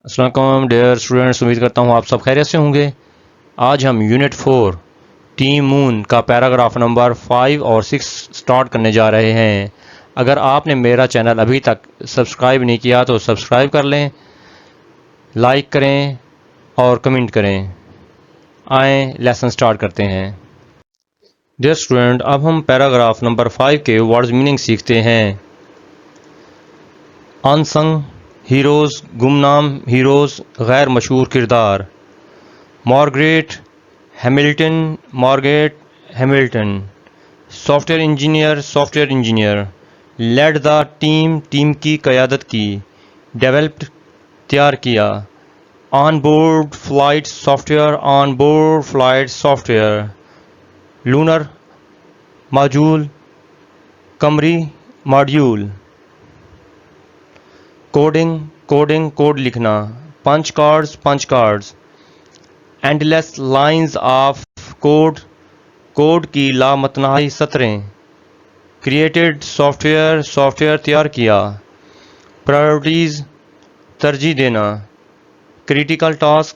السلام علیکم dear students, امید کرتا ہوں آپ سب خیریت سے ہوں گے۔ آج ہم یونٹ 4 ٹیم مون کا پیراگراف نمبر 5 اور 6 سٹارٹ کرنے جا رہے ہیں۔ اگر آپ نے میرا چینل ابھی تک سبسکرائب نہیں کیا تو سبسکرائب کر لیں، لائک کریں اور کمنٹ کریں۔ آئیں لیسن سٹارٹ کرتے ہیں۔ ڈیئر اسٹوڈنٹ، اب ہم پیراگراف نمبر 5 کے ورڈز میننگ سیکھتے ہیں۔ انسنگ ہیروز، گمنام ہیروز، غیر مشہور کردار۔ Margaret Hamilton, software engineer. Lead the team کی قیادت کی۔ ڈیولپڈ، تیار کیا۔ On board flight software. Lunar, module, قمری، ماڈیول۔ کوڈ لکھنا۔ Punch cards. Endless lines of code کی لامتناہی سطریں۔ کریٹڈ، سافٹ ویئر تیار کیا۔ پرائرٹیز، ترجیح دینا۔ کریٹیکل ٹاسک،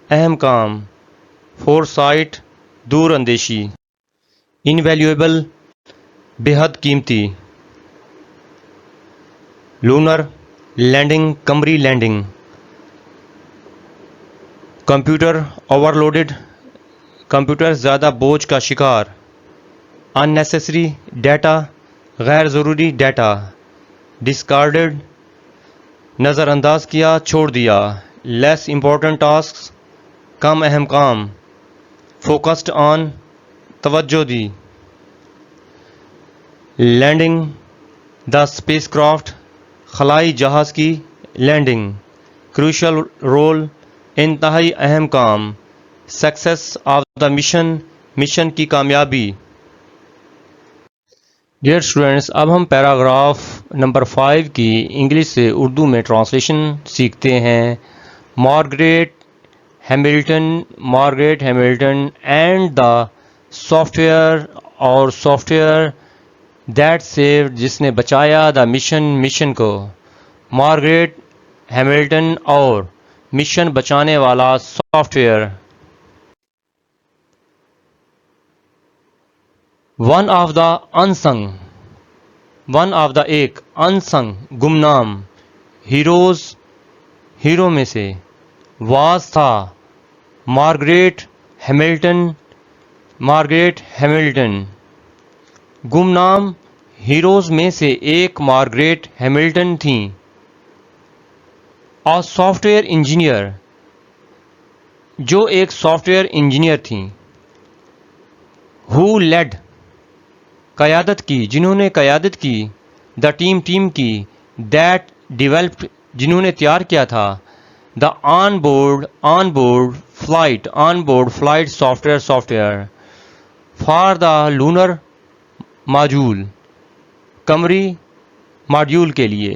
اہم کام۔ فورسائٹ، دور اندیشی۔ انویلیویبل، بے حد قیمتی۔ لونر لینڈنگ، قمری لینڈنگ۔ کمپیوٹر اوورلوڈڈ، کمپیوٹر زیادہ بوجھ کا شکار۔ اننیسیسری ڈیٹا، غیر ضروری ڈیٹا۔ ڈسکارڈڈ، نظر انداز کیا، چھوڑ دیا۔ لیس امپورٹنٹ ٹاسکس، کم اہم کام۔ فوکسڈ آن، توجہ دی۔ لینڈنگ دا اسپیس کرافٹ، خلائی جہاز کی لینڈنگ۔ کروشل رول، انتہائی اہم کام۔ سکسیس آف دا مشن کی کامیابی۔ ڈیئر اسٹوڈنٹس، اب ہم پیراگراف نمبر 5 کی انگلش سے اردو میں ٹرانسلیشن سیکھتے ہیں۔ Margaret Hamilton and the soft where that saved, جس نے بچایا، دا مشن کو۔ مارگریٹ ہیملٹن اور مشن بچانے والا soft where. One of the ایک انسنگ، گمنام۔ ہیرو میں سے۔ واز تھا۔ Margaret Hamilton. گمنام ہیروز میں سے ایک مارگریٹ ہیملٹن تھیں۔ سافٹ ویئر انجینئر، جو ایک سافٹ ویئر انجینئر تھیں۔ ہو لیڈ، قیادت کی، جنہوں نے قیادت کی۔ دا ٹیم کی۔ دیٹ ڈیولپڈ، جنہوں نے تیار کیا تھا۔ The on board flight software. For the lunar module, قمری ماڈیول کے لیے۔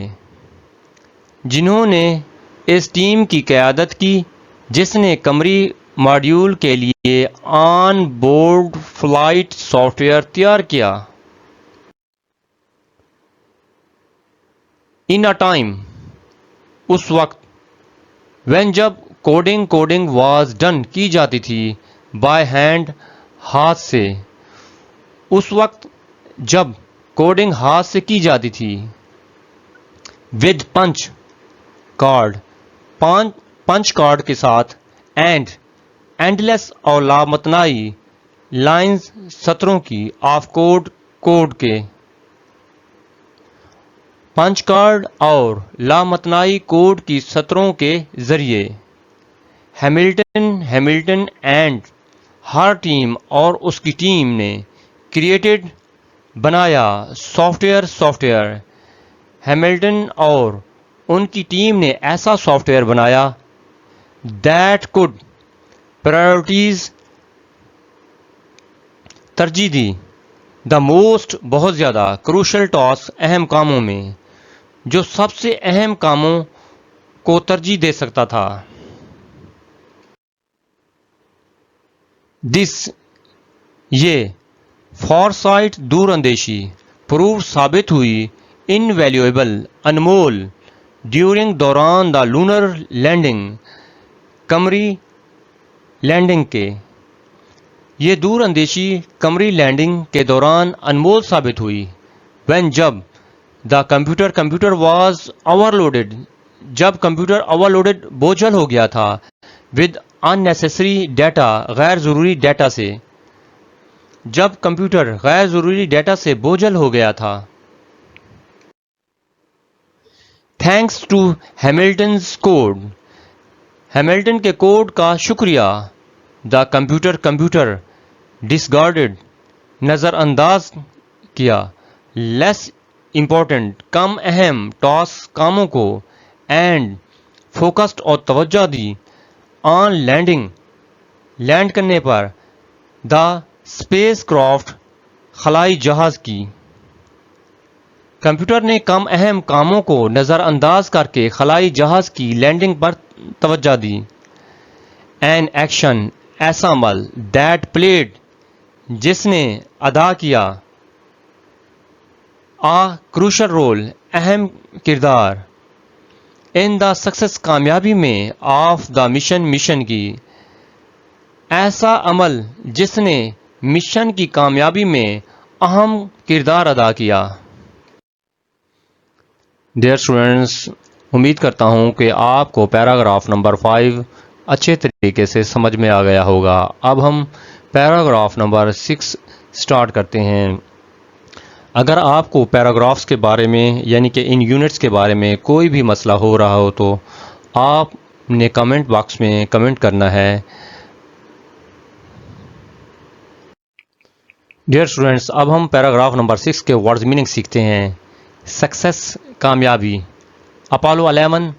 جنہوں نے اس ٹیم کی قیادت کی جس نے قمری ماڈیول کے لیے آن بورڈ فلائٹ سافٹ ویئر تیار کیا۔ ان اے ٹائم، اس وقت۔ وین، جب کوڈنگ واز ڈن، کی جاتی تھی۔ بائی ہینڈ، ہاتھ سے۔ اس وقت جب کوڈنگ ہاتھ سے کی جاتی تھی۔ ود پنچ کارڈ کے ساتھ۔ اینڈلیس اور لامتناہی لائنز، سطروں کی۔ آف کوڈ کے۔ پنچ کارڈ اور لامتناہی کوڈ کی سطروں کے ذریعے۔ ہیملٹن اینڈ ہر ٹیم، اور اس کی ٹیم نے۔ کریٹڈ، بنایا۔ Soft where. ہیملٹن اور ان کی ٹیم نے ایسا سافٹ ویئر بنایا۔ دیٹ کوڈ، پرائرٹیز، ترجیح دی۔ دا موسٹ، بہت زیادہ۔ کروشل ٹاسک، اہم کاموں میں۔ جو سب سے اہم کاموں کو ترجیح دے سکتا تھا۔ دس، یہ۔ فورسائٹ، دور اندیشی۔ پروو، ثابت ہوئی۔ انویلیویبل، انمول۔ ڈیورنگ دوران دا لونر لینڈنگ قمری لینڈنگ کے. یہ دور اندیشی قمری لینڈنگ کے دوران انمول ثابت ہوئی. وین جب the computer was over loaded جب کمپیوٹر اوور لوڈیڈ بوجھل ہو گیا تھا. ود ان نیسیسری ڈیٹا غیر ضروری ڈیٹا سے جب کمپیوٹر غیر ضروری ڈیٹا سے بوجھل ہو گیا تھا. تھینکس ٹو ہیملٹنز کوڈ ہیملٹن کے کوڈ کا شکریہ. دا کمپیوٹر ڈسکارڈڈ نظر انداز کیا. لیس امپورٹنٹ کم اہم ٹاسک کاموں کو. اینڈ فوکسڈ اور توجہ دی. آن لینڈنگ لینڈ کرنے پر. دا اسپیس کرافٹ خلائی جہاز کی. کمپیوٹر نے کم اہم کاموں کو نظر انداز کر کے خلائی جہاز کی لینڈنگ پر توجہ دی. این ایکشن ایسا عمل. دیٹ پلیڈ جس نے ادا کیا. آ کروشل رول اہم کردار. ان دا سکسیس کامیابی میں. آف دا مشن کی. ایسا عمل جس نے مشن کی کامیابی میں اہم کردار ادا کیا. ڈیئر اسٹوڈینٹس، امید کرتا ہوں کہ آپ کو پیراگراف نمبر 5 اچھے طریقے سے سمجھ میں آ گیا ہوگا. اب ہم پیراگراف نمبر 6 سٹارٹ کرتے ہیں. اگر آپ کو پیراگرافس کے بارے میں یعنی کہ ان یونٹس کے بارے میں کوئی بھی مسئلہ ہو رہا ہو تو آپ نے کمنٹ باکس میں کمنٹ کرنا ہے. ڈیئر اسٹوڈینٹس، اب ہم پیراگراف نمبر 6 کے ورڈز میننگ سیکھتے ہیں. سکسیس کامیابی. اپولو 11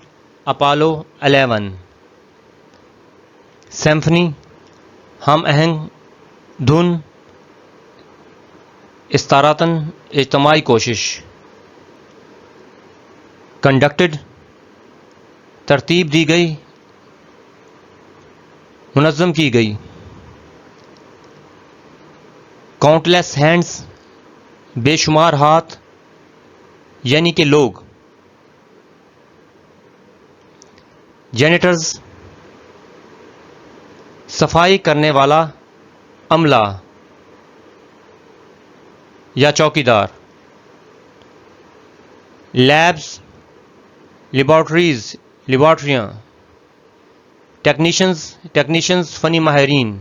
سیمفنی ہم آہنگ دھن. استاراتن اجتماعی کوشش. کنڈکٹڈ ترتیب دی گئی منظم کی گئی. کاؤنٹلیس ہینڈز بے شمار ہاتھ یعنی کہ لوگ. جینیٹرز صفائی کرنے والا عملہ یا چوکیدار. لیبز لیبارٹریز لیبارٹریاں. ٹیکنیشنز فنی ماہرین.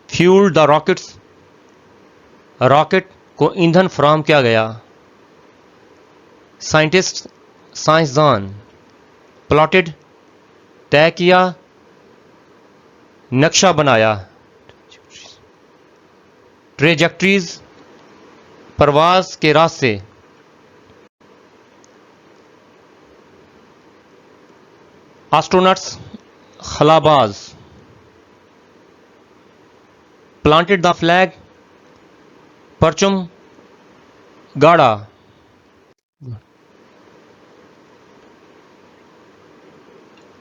فیول دا راکٹس راکٹ کو ایندھن فراہم کیا گیا. سائنٹسٹ سائنسدان. پلاٹڈ طے کیا نقشہ بنایا. ٹریجیکٹریز پرواز کے راستے. آسٹرونٹس خلاباز. پلانٹڈ دا فلیگ پرچم گاڑا.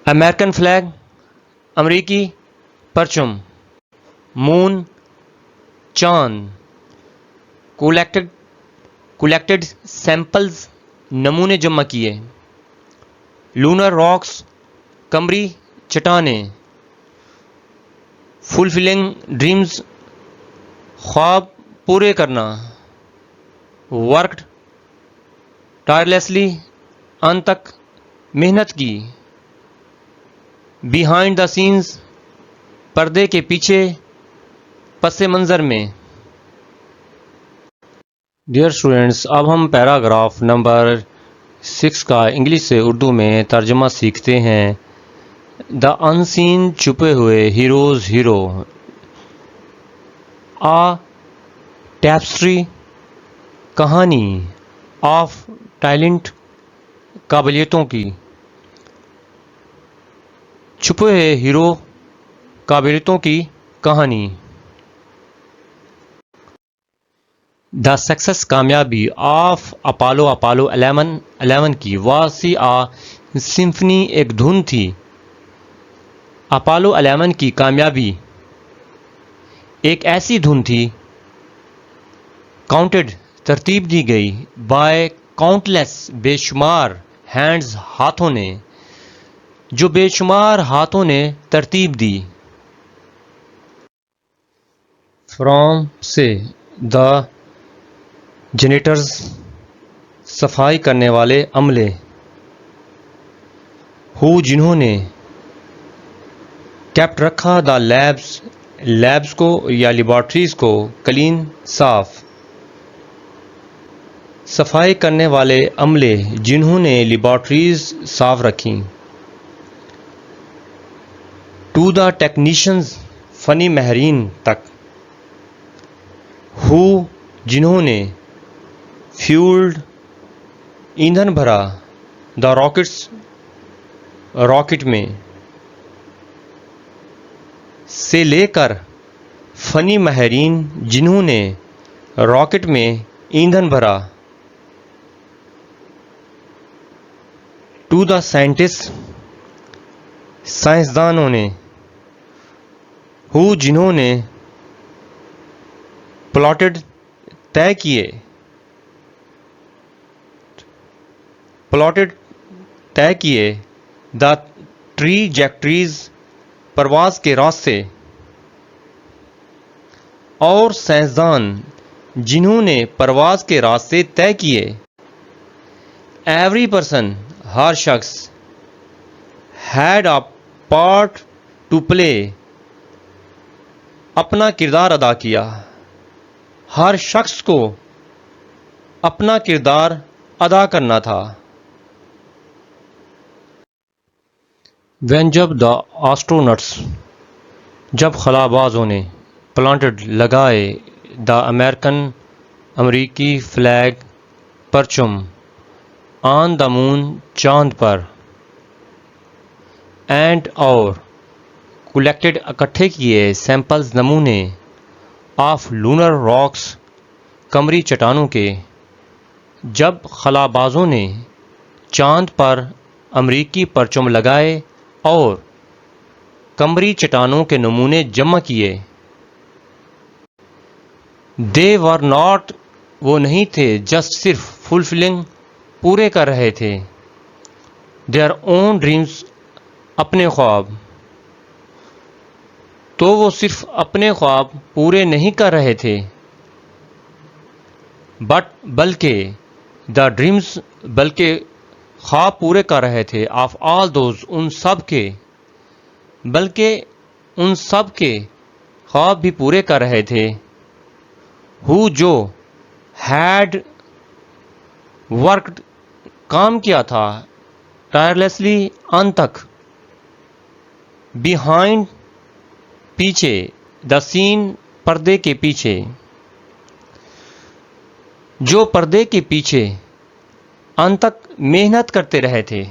امریکن فلیگ امریکی پرچم. مون چاند. کولیکٹڈ سیمپلز نمونے جمع کیے. لونر راکس قمری چٹانیں. فلفلنگ ڈریمز خواب پورے کرنا. ورکڈ ٹائرلیسلی انت تک محنت کی. بیہائنڈ دا سینز پردے کے پیچھے پس منظر میں. ڈیئر اسٹوڈینٹس، اب ہم پیراگراف نمبر 6 کا انگلش سے اردو میں ترجمہ سیکھتے ہیں. دا ان سین چھپے ہوئے ہیروز ہیرو. آ ٹیپسٹری کہانی. آف ٹیلنٹ قابلیتوں کی. چھپے ہوئے ہیرو قابلیتوں کی کہانی. دا سکسیس کامیابی آف اپولو 11 کی. واسی آ سمفنی ایک دھن تھی. اپولو 11 کی کامیابی ایک ایسی دھن تھی. کاؤنٹڈ ترتیب دی گئی. بائی countless بے شمار ہینڈز ہاتھوں نے، جو بے شمار ہاتھوں نے ترتیب دی. فرام سے دا جینیٹرز صفائی کرنے والے عملے، ہو جنہوں نے کیپٹ رکھا دا لیبس کو یا لیبارٹریز کو کلین صاف، صفائی کرنے والے عملے جنہوں نے لیبارٹریز صاف رکھیں. ٹو دا ٹیکنیشینز فنی ماہرین تک، ہو جنہوں نے فیولڈ ایندھن بھرا دا راکٹ میں، سے لے کر فنی ماہرین جنہوں نے راکٹ میں ایندھن بھرا. ٹو دا سائنٹسٹ سائنسدانوں نے، ہو جنہوں نے پلاٹڈ طے کیے دا ٹریجیکٹریز پرواز کے راستے، اور سائنسدان جنہوں نے پرواز کے راستے طے کیے. ایوری پرسن ہر شخص had a part to play اپنا کردار ادا کیا، ہر شخص کو اپنا کردار ادا کرنا تھا. وین جب دا آسٹرونٹس جب خلابازوں نے پلانٹڈ لگائے دا امریکی فلیگ پرچم آن دا مون چاند پر، اینڈ اور کلیکٹڈ اکٹھے کیے سیمپلز نمونے آف لونر راکس قمری چٹانوں کے. جب خلابازوں نے چاند پر امریکی پرچم لگائے اور قمری چٹانوں کے نمونے جمع کیے، دے ور ناٹ وہ نہیں تھے جسٹ صرف فلفلنگ پورے کر رہے تھے دیئر اون ڈریمز اپنے خواب، تو وہ صرف اپنے خواب پورے نہیں کر رہے تھے، بلکہ دا ڈریمز بلکہ خواب پورے کر رہے تھے آف آل دوز ان سب کے، بلکہ ان سب کے خواب بھی پورے کر رہے تھے. ہو جو ہیڈ ورکڈ کام کیا تھا ٹائرلیسلی ان تک، بیہائنڈ پیچھے، دا سین پردے کے پیچھے، جو پردے کے پیچھے ان تک محنت کرتے رہے تھے.